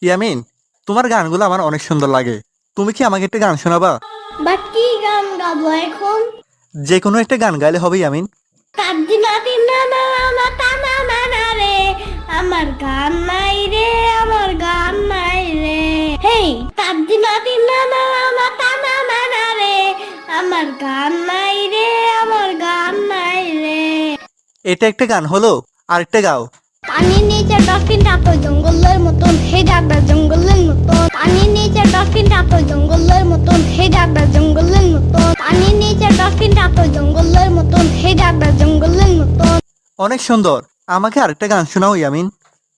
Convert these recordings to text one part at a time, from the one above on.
ইয়ামিন, তোমার গানগুলো আমার অনেক সুন্দর লাগে। তুমি কি আমাকে একটা গান শোনাবা? বাট কি গান গাবো এখন? যে কোনো একটা গান গাইলে হবে ইয়ামিন। তাদ্দিনা তিনা না না টানা না না রে, আমার গান নাই রে, আমার গান নাই রে। হেই, তাদ্দিনা তিনা না না টানা না না রে, আমার গান নাই রে, আমার গান নাই রে। এটা একটা গান হলো, আরেকটা গাও। পানির নিচে ডলফিনটা তো জঙ্গলের মতন, হে ডাকটা জঙ্গলের মতন। পানির নিচে ডলফিনটা তো জঙ্গলের মতন, হে ডাকটা জঙ্গলের মতন। পানির নিচে ডলফিনটা তো জঙ্গলের মতন, হে ডাকটা জঙ্গলের মতন। অনেক সুন্দর, আমাকে আরেকটা গান শোনাও ইয়ামিন।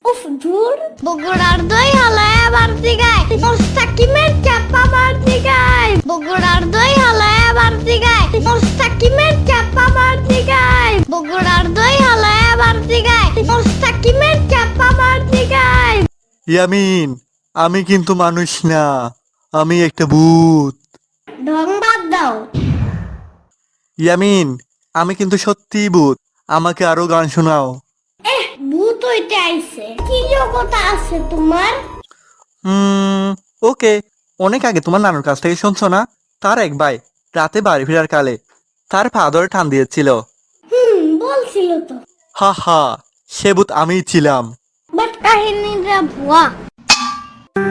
উফ ধুর, বগুড়ার দই হালায় আবার দিগায়, মোস্তাকিমের চাপা মার দিগায়। বগুড়ার দই হালায় আবার দিগায়, মোস্তাকিমের চাপা মার দিগায়। বগুড়ার দই হালায় আবার দিগায়, মোস্তাকিমের চাপা মার দিগায়। ইয়ামিন, আমি কিন্তু মানুষ না, আমি একটা ভূত। ঢং বাদ দাও। ইয়ামিন, আমি কিন্তু সত্যি ভূত, আমাকে আরো গান শোনাও। ভূত হইতে আইছে, কি যোগ্যতা আছে তোমার? ওকে। অনেক আগে তোমার নানুর কাছ থেকে শুনছো না, তার এক ভাই রাতে বাড়ি ফেরার কালে তার পা ধরে টান দিয়েছিল। বলছিল তো। হা হা, সে ভূত আমিই ছিলাম। বাট কাহিনীটা ভুয়া।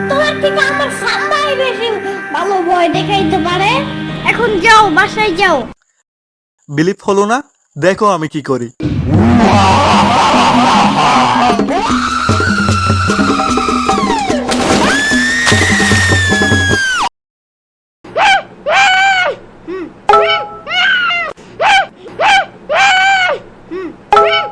তোমার থেকে আমার সাম্বাই বেশি ভালো ভয় দেখাইতে পারে। এখন যাও, বাসায় যাও। বিলিভ হলো না, দেখো আমি কি করি।